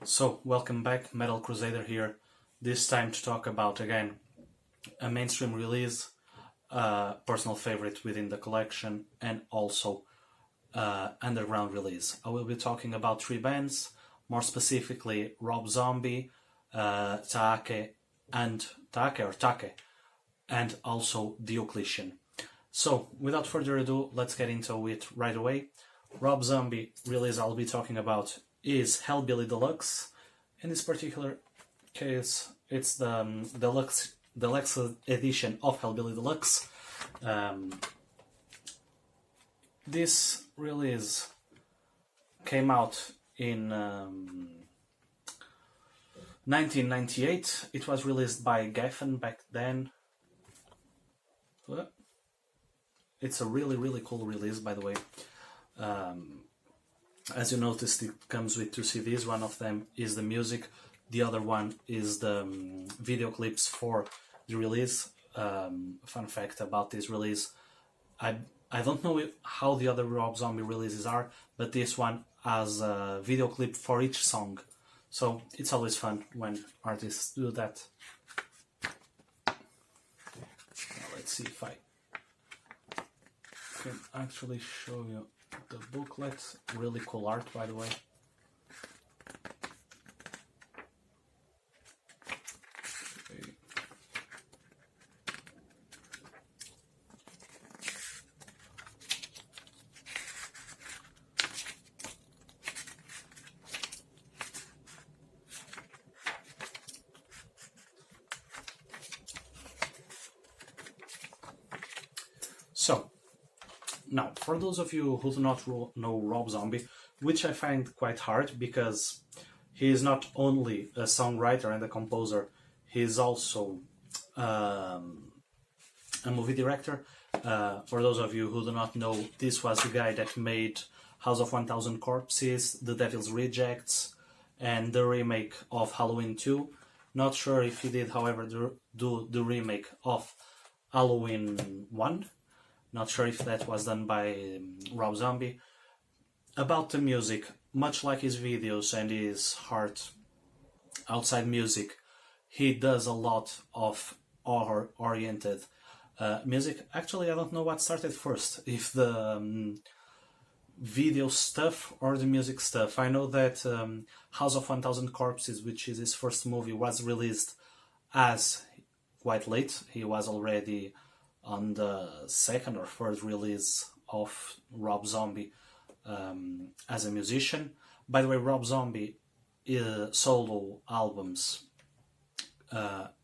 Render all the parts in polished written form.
So, welcome back, Metal Crusader here. This time to talk about, again, a mainstream release, personal favorite within the collection, and also underground release. I will be talking about three bands, more specifically Rob Zombie, Taake, and also Diocletian. So, without further ado, let's get into it right away. Rob Zombie release I'll be talking about is Hellbilly Deluxe. In this particular case, it's the deluxe edition of Hellbilly Deluxe. This release came out in 1998. It was released by Geffen back then. It's a really cool release, by the way. As you noticed, it comes with two CDs. One of them is the music, the other one is the video clips for the release. Fun fact about this release, I don't know how the other Rob Zombie releases are, but this one has a video clip for each song. So it's always fun when artists do that. Now let's see if I can actually show you the booklet. Really cool art, by the way. Okay. So, now, for those of you who do not know Rob Zombie, which I find quite hard because he is not only a songwriter and a composer, he is also a movie director. For those of you who do not know, this was the guy that made House of 1000 Corpses, The Devil's Rejects, and the remake of Halloween 2. Not sure if he did, however, do the remake of Halloween 1. Not sure if that was done by Rob Zombie. About the music, much like his videos and his heart outside music, he does a lot of horror-oriented music. Actually, I don't know what started first, if the video stuff or the music stuff. I know that House of 1000 Corpses, which is his first movie, was released as quite late. He was already on the second or third release of Rob Zombie as a musician. By the way, Rob Zombie solo albums,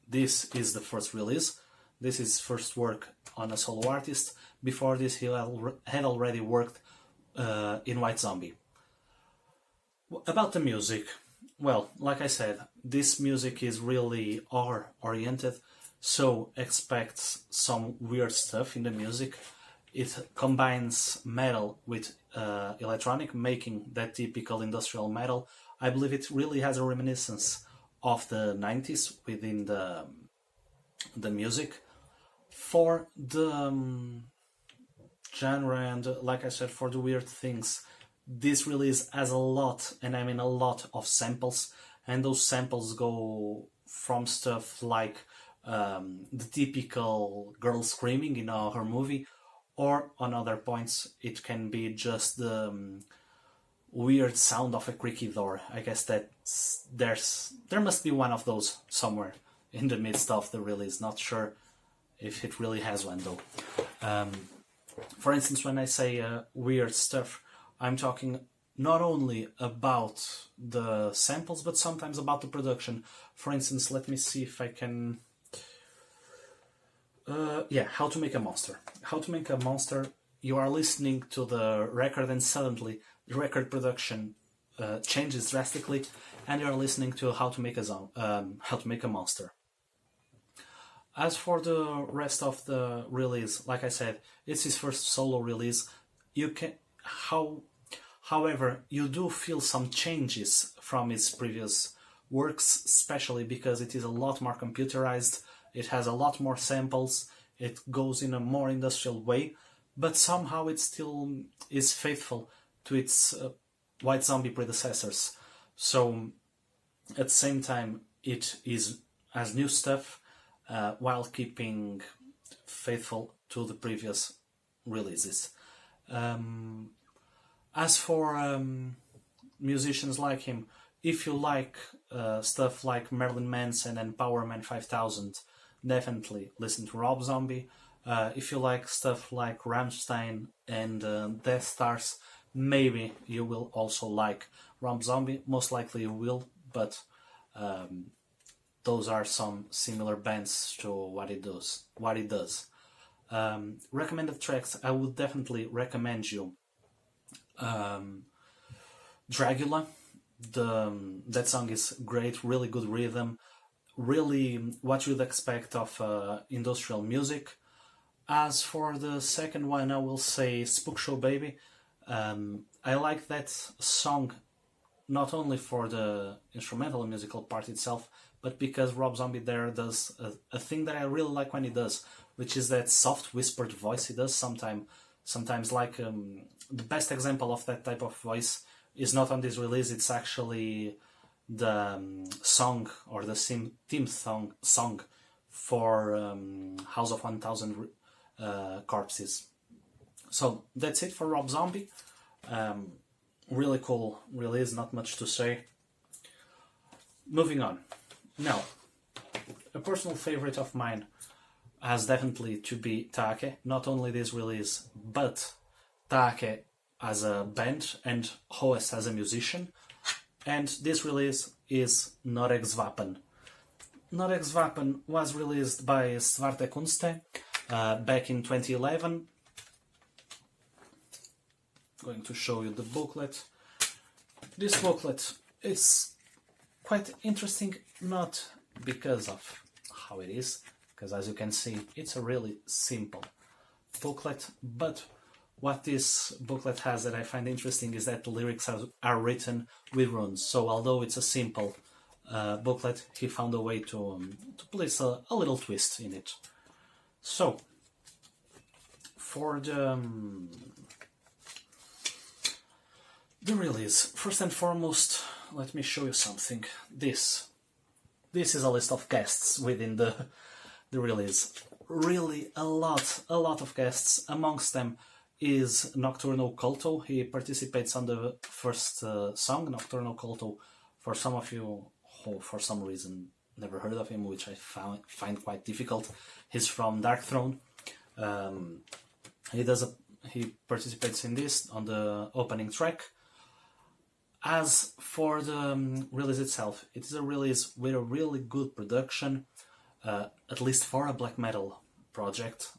this is the first release. This is first work on a solo artist. Before this, he had already worked in White Zombie. About the music, well, like I said, this music is really horror-oriented, so expect some weird stuff in the music. It combines metal with electronic, making that typical industrial metal. I believe it really has a reminiscence of the 90s within the music. For the genre and, like I said, for the weird things, this release has a lot, and I mean a lot, of samples, and those samples go from stuff like the typical girl screaming in a horror movie, or on other points it can be just the weird sound of a creaky door. I guess that there must be one of those somewhere in the midst of the release. Not sure if it really has one though. For instance, when I say weird stuff, I'm talking not only about the samples, but sometimes about the production. For instance, let me see if I can... How to Make a Monster. How to Make a Monster, you are listening to the record and suddenly the record production changes drastically, and you are listening to How to Make a Monster. As for the rest of the release, like I said, it's his first solo release. However, you do feel some changes from his previous works, especially because it is a lot more computerized. It has a lot more samples. It goes in a more industrial way, but somehow it still is faithful to its White Zombie predecessors. So at the same time it is as new stuff while keeping faithful to the previous releases. As for musicians like him, if you like stuff like Marilyn Manson and Power Man 5000, definitely listen to Rob Zombie. If you like stuff like Rammstein and Death Stars, maybe you will also like Rob Zombie. Most likely you will, but those are some similar bands to what it does. Recommended tracks, I would definitely recommend you Dragula. That song is great, really good rhythm, really what you'd expect of industrial music. As for the second one, I will say Spook Show Baby. I like that song not only for the instrumental and musical part itself, but because Rob Zombie there does a thing that I really like when he does, which is that soft whispered voice he does sometimes like the best example of that type of voice is not on this release, it's actually the song or the theme song for House of 1000 Corpses. So that's it for Rob Zombie. Really cool release, not much to say. Moving on. Now, a personal favorite of mine has definitely to be Taake. Not only this release, but Taake as a band and Hoest as a musician. And this release is Noregs Vapen. Noregs Vapen was released by Svarte Kunste back in 2011. Going to show you the booklet. This booklet is quite interesting, not because of how it is, because as you can see it's a really simple booklet, but what this booklet has that I find interesting is that the lyrics are written with runes. So although it's a simple booklet, he found a way to place a little twist in it. So for the release, first and foremost, let me show you something. This is a list of guests within the release. Really a lot of guests. Amongst them is Nocturno Culto. He participates on the first song, Nocturno Culto. For some of you who for some reason never heard of him, which I find quite difficult, he's from Dark Throne. He participates in this on the opening track. As for the release itself, it is a release with a really good production, at least for a black metal project,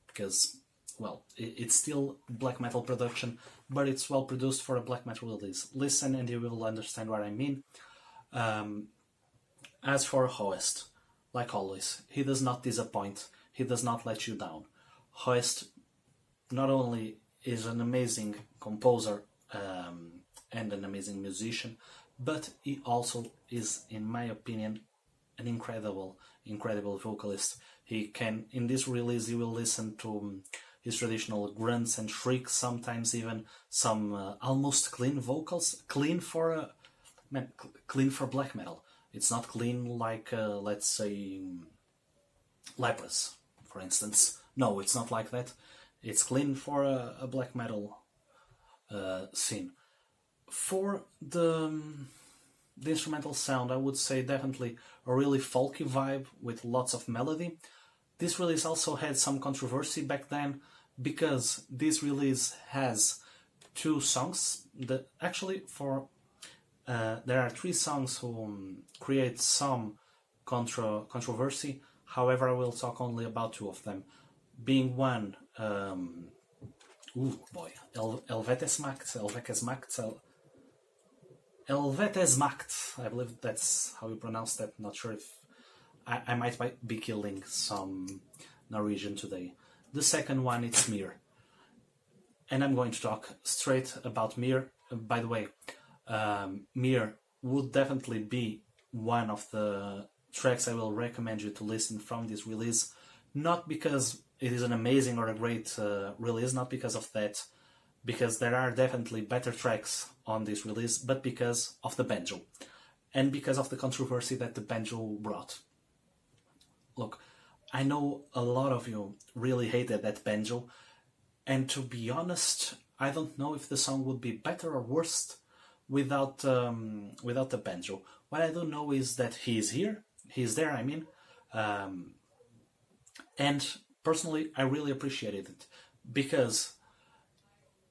because, well, it's still black metal production, but it's well produced for a black metal release. Listen and you will understand what I mean. As for Hoest, like always, he does not disappoint, he does not let you down. Hoest not only is an amazing composer, and an amazing musician, but he also is, in my opinion, an incredible vocalist. He can, in this release, you will listen to his traditional grunts and shrieks, sometimes even some almost clean vocals, clean for black metal. It's not clean like, let's say, Leprous, for instance. No, it's not like that. It's clean for a black metal scene. For the instrumental sound, I would say definitely a really folky vibe with lots of melody. This release also had some controversy back then because this release has two songs that actually there are three songs who create some controversy. However, I will talk only about two of them, being one Helvetesmacht, I believe that's how you pronounce that. Not sure if I might be killing some Norwegian today. The second one is Mir, and I'm going to talk straight about Mir. By the way, Mir would definitely be one of the tracks I will recommend you to listen from this release, not because it is an amazing or a great release, not because of that, because there are definitely better tracks on this release, but because of the banjo. and because of the controversy that the banjo brought. Look, I know a lot of you really hated that banjo, and to be honest, I don't know if the song would be better or worse without the banjo. What I do know is that he's there. I mean, and personally, I really appreciated it because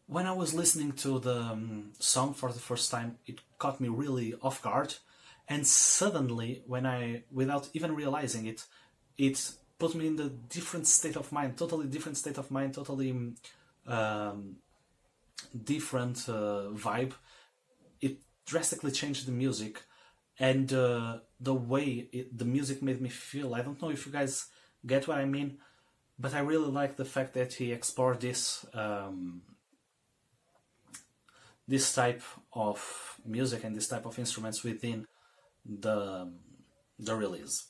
when I was listening to the song for the first time, it caught me really off guard, and suddenly, without even realizing it, it put me in a different state of mind, totally different state of mind, totally different vibe. It drastically changed the music, and the way the music made me feel. I don't know if you guys get what I mean, but I really like the fact that he explored this type of music and this type of instruments within the release.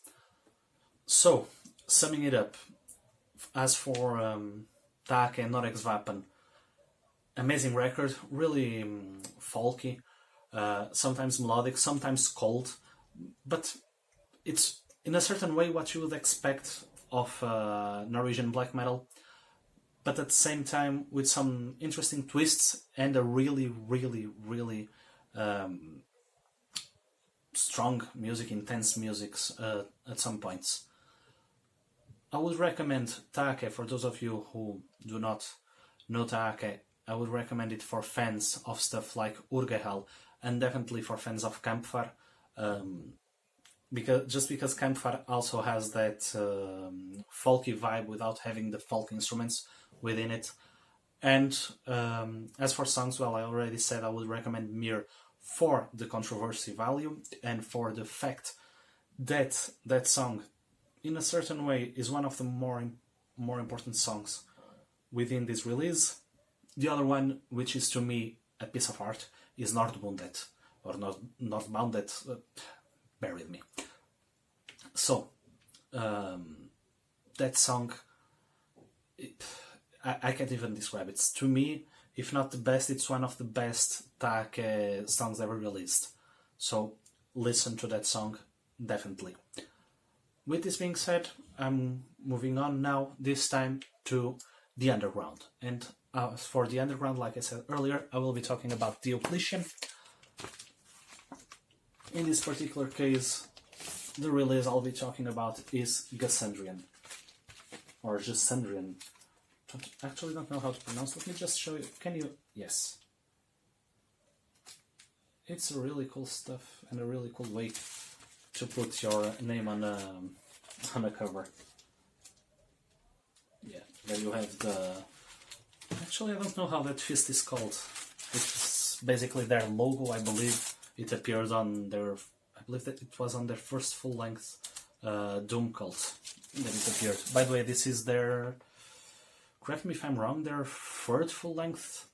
So, summing it up, as for Taake and Norex Vapen, amazing record, really folky, sometimes melodic, sometimes cold, but it's in a certain way what you would expect of Norwegian black metal, but at the same time with some interesting twists and a really, really, really strong music, intense music at some points. I would recommend Taake for those of you who do not know Taake. I would recommend it for fans of stuff like Urgehal, and definitely for fans of Kampfar, because Kampfar also has that folky vibe without having the folk instruments within it. And as for songs, well, I already said I would recommend Mir for the controversy value and for the fact that that song, in a certain way, is one of the more important songs within this release. The other one, which is to me a piece of art, is Nordbundet, or Nordboundet. Bear with me. So, that song, I can't even describe it. It's, to me, if not the best, it's one of the best Taake songs ever released. So, listen to that song, definitely. With this being said, I'm moving on now, this time to the underground. And for the underground, like I said earlier, I will be talking about Diocletian. In this particular case, the release I'll be talking about is Gassandrian, or Gassandrian. Actually don't know how to pronounce. Let me just show you. Can you? Yes. It's a really cool stuff and a really cool way to put your name on a cover. Yeah, there you have the... Actually, I don't know how that fist is called. It's basically their logo, I believe. It appeared on their... I believe that it was on their first full-length Doom Cult that it appeared. By the way, this is their... Correct me if I'm wrong, their third full-length.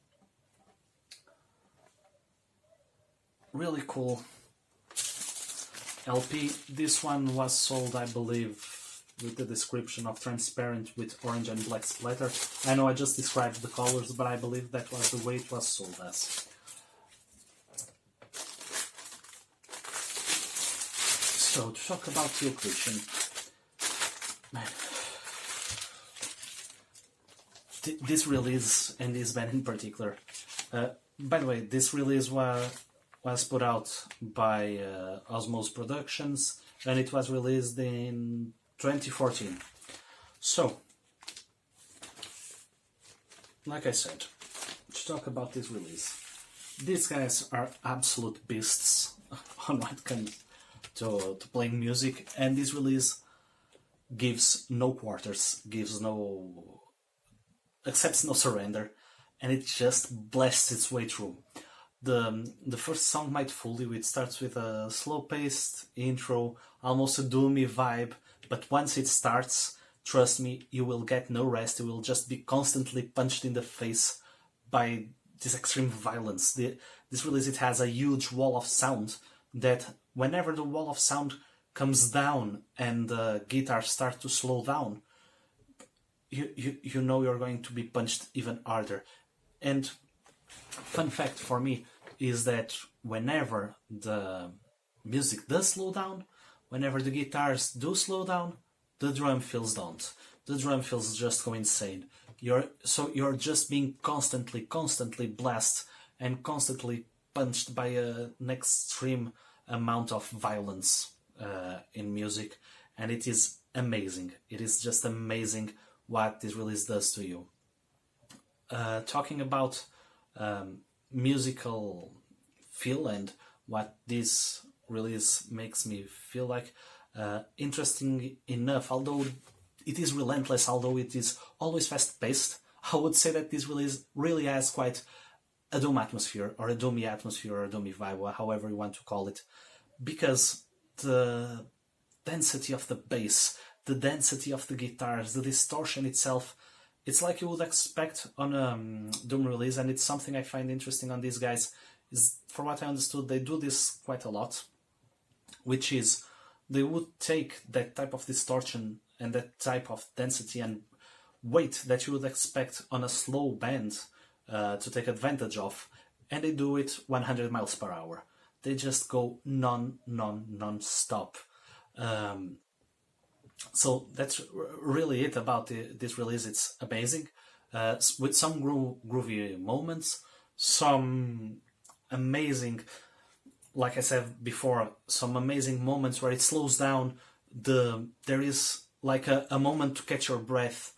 Really cool LP. This one was sold, I believe, with the description of transparent with orange and black splatter. I know I just described the colors, but I believe that was the way it was sold as. So, to talk about Diocletian, man, this release, and this band in particular, by the way, this release was put out by Osmose Productions, and it was released in 2014. So, like I said, to talk about this release, these guys are absolute beasts on what comes to playing music, and this release gives no quarters, accepts no surrender, and it just blasts its way through. The first song, Might Fool You, it starts with a slow-paced intro, almost a doomy vibe, but once it starts, trust me, you will get no rest. You will just be constantly punched in the face by this extreme violence. This release, it has a huge wall of sound that whenever the wall of sound comes down and the guitar starts to slow down, you know you're going to be punched even harder. And fun fact for me is that whenever the music does slow down, whenever the guitars do slow down, the drum fills don't. The drum fills just go insane. You're just being constantly blasted and constantly punched by an extreme amount of violence in music, and it is amazing. It is just amazing what this release does to you. Talking about musical feel and what this release makes me feel like, interesting enough, although it is relentless, although it is always fast-paced, I would say that this release really has quite a doom atmosphere, or a doomy atmosphere, or a doomy vibe, however you want to call it, because the density of the bass, the density of the guitars, the distortion itself, it's like you would expect on a doom release, and it's something I find interesting on these guys, is, for what I understood, they do this quite a lot, which is, they would take that type of distortion and that type of density and weight that you would expect on a slow band to take advantage of, and they do it 100 miles per hour. They just go non-stop. So that's really it about this release. It's amazing, with some groovy moments, some amazing, like I said before, some amazing moments where it slows down. There is like a moment to catch your breath,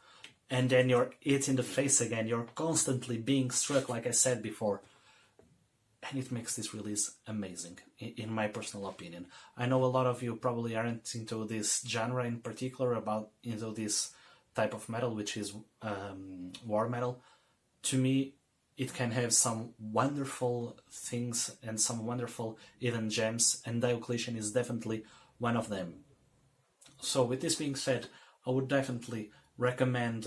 and then you're hit in the face again. You're constantly being struck, like I said before. And it makes this release amazing, in my personal opinion. I know a lot of you probably aren't into this genre in particular, into this type of metal, which is war metal. To me, it can have some wonderful things and some wonderful hidden gems, and Diocletian is definitely one of them. So with this being said, I would definitely recommend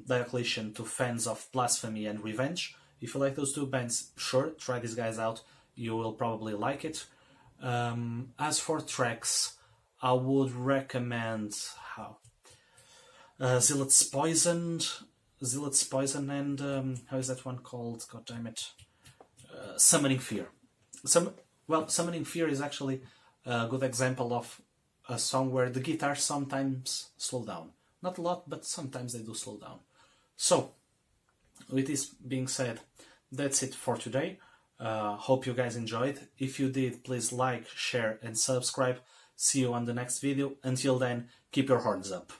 Diocletian to fans of Blasphemy and Revenge. If you like those two bands, sure, try these guys out. You will probably like it. As for tracks, I would recommend Zealot's Poison, and how is that one called? God damn it! Summoning Fear. Summoning Fear is actually a good example of a song where the guitars sometimes slow down. Not a lot, but sometimes they do slow down. So, with this being said, that's it for today. Hope you guys enjoyed. If you did, please like, share, and subscribe. See you on the next video. Until then, keep your horns up.